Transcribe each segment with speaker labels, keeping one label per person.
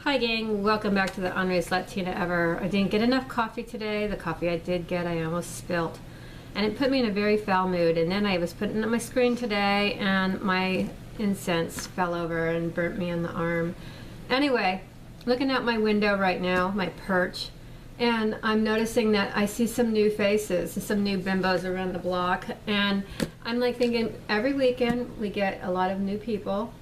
Speaker 1: Hi gang, welcome back to the Unraised Latina Ever. I didn't get enough coffee today. The coffee I did get, I almost spilt. And it put me in a very foul mood. And then I was putting it on my screen today and my incense fell over and burnt me on the arm. Anyway, looking out my window right now, my perch, and I'm noticing that I see some new faces, some new bimbos around the block. And I'm like thinking, every weekend we get a lot of new people.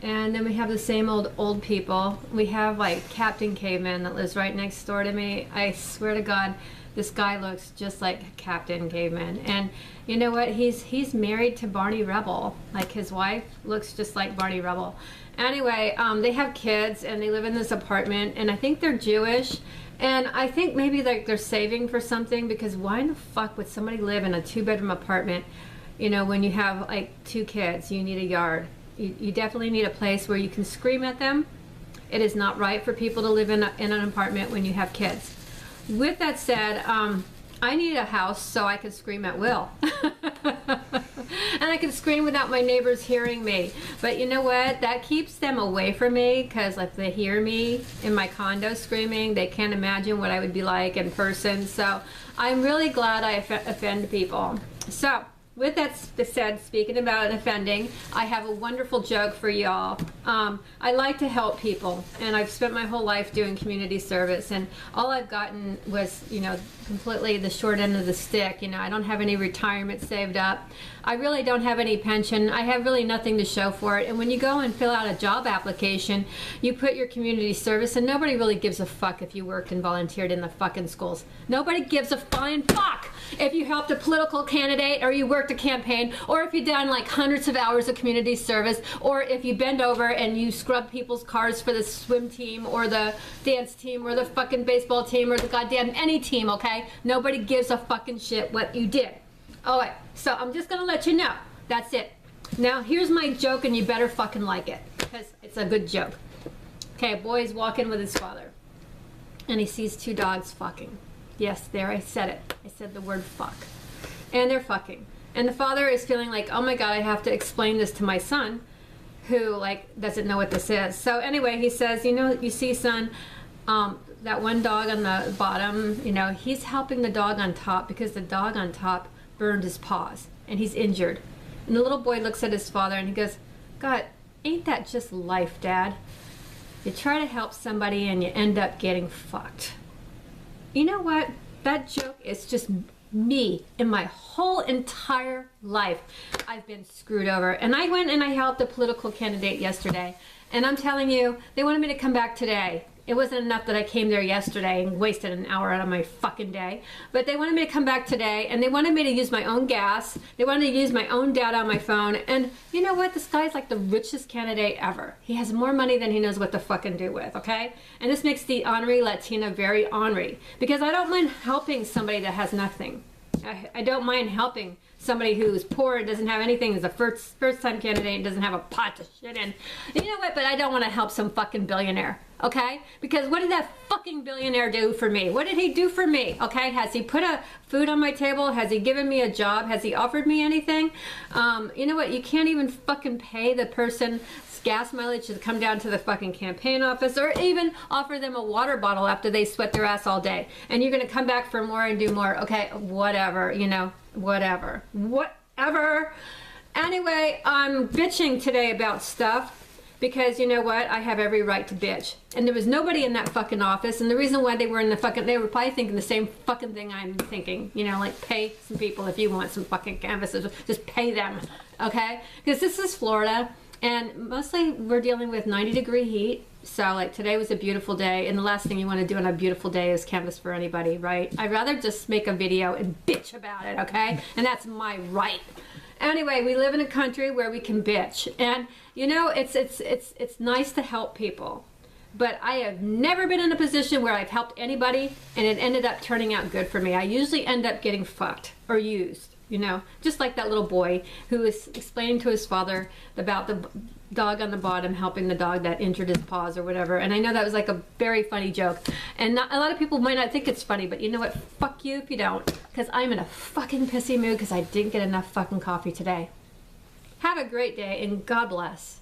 Speaker 1: And then we have the same old people. We have like Captain Caveman that lives right next door to me. I swear to God, this guy looks just like Captain Caveman. And you know what? He's married to Barney Rubble. Like his wife looks just like Barney Rubble. Anyway, they have kids and they live in this apartment. And I think they're Jewish. And I think maybe like they're saving for something, because why in the fuck would somebody live in a 2-bedroom apartment? You know, when you have like 2 kids, you need a yard. You definitely need a place where you can scream at them. It is not right for people to live in an apartment when you have kids. With that said, I need a house so I can scream at will. And I can scream without my neighbors hearing me. But you know what? That keeps them away from me, because if they hear me in my condo screaming, they can't imagine what I would be like in person. So I'm really glad I offend people. So with that said, speaking about offending, I have a wonderful joke for y'all. I like to help people, and I've spent my whole life doing community service, and all I've gotten was, you know, completely the short end of the stick. You know, I don't have any retirement saved up. I really don't have any pension. I have really nothing to show for it. And when you go and fill out a job application, you put your community service, and nobody really gives a fuck if you worked and volunteered in the fucking schools. Nobody gives a flying fuck if you helped a political candidate, or you worked a campaign, or if you've done like hundreds of hours of community service, or if you bend over and you scrub people's cars for the swim team or the dance team or the fucking baseball team or the goddamn any team, okay? Nobody gives a fucking shit what you did. Alright, so I'm just gonna let you know. That's it. Now here's my joke, and you better fucking like it, because it's a good joke. Okay, a boy's walking with his father, and he sees 2 dogs fucking. Yes, there, I said it. I said the word fuck. And they're fucking. And the father is feeling like, oh my God, I have to explain this to my son, who like doesn't know what this is. So anyway, he says, you know, you see, son, that one dog on the bottom, you know, he's helping the dog on top because the dog on top burned his paws and he's injured. And the little boy looks at his father and he goes, God, ain't that just life, Dad? You try to help somebody and you end up getting fucked. You know what? That joke is just me in my whole entire life. I've been screwed over. And I went and I helped a political candidate yesterday. And I'm telling you, they wanted me to come back today. It wasn't enough that I came there yesterday and wasted an hour out of my fucking day. But they wanted me to come back today, and they wanted me to use my own gas. They wanted to use my own data on my phone. And you know what? This guy's like the richest candidate ever. He has more money than he knows what to fucking do with, okay? And this makes the ornery Latina very ornery, because I don't mind helping somebody that has nothing. I don't mind helping somebody who's poor and doesn't have anything, is a first-time candidate and doesn't have a pot to shit in. You know what? But I don't want to help some fucking billionaire, okay? Because what did that fucking billionaire do for me? What did he do for me, okay? Has he put a food on my table? Has he given me a job? Has he offered me anything? You know what? You can't even fucking pay the person gas mileage to come down to the fucking campaign office, or even offer them a water bottle after they sweat their ass all day. And you're gonna come back for more and do more. Okay, whatever, you know, whatever. Anyway, I'm bitching today about stuff because you know what? I have every right to bitch. And there was nobody in that fucking office, and the reason why they were in the fucking, they were probably thinking the same fucking thing I'm thinking. You know, like, pay some people if you want some fucking canvases. Just pay them, okay? Because this is Florida. And mostly we're dealing with 90-degree heat. So like today was a beautiful day, and the last thing you want to do on a beautiful day is canvas for anybody, right? I'd rather just make a video and bitch about it, okay? And that's my right. Anyway, we live in a country where we can bitch. And you know, it's nice to help people. But I have never been in a position where I've helped anybody and it ended up turning out good for me. I usually end up getting fucked or used. You know, just like that little boy who was explaining to his father about the dog on the bottom helping the dog that injured his paws or whatever. And I know that was like a very funny joke. And a lot of people might not think it's funny, but you know what? Fuck you if you don't. Because I'm in a fucking pissy mood because I didn't get enough fucking coffee today. Have a great day and God bless.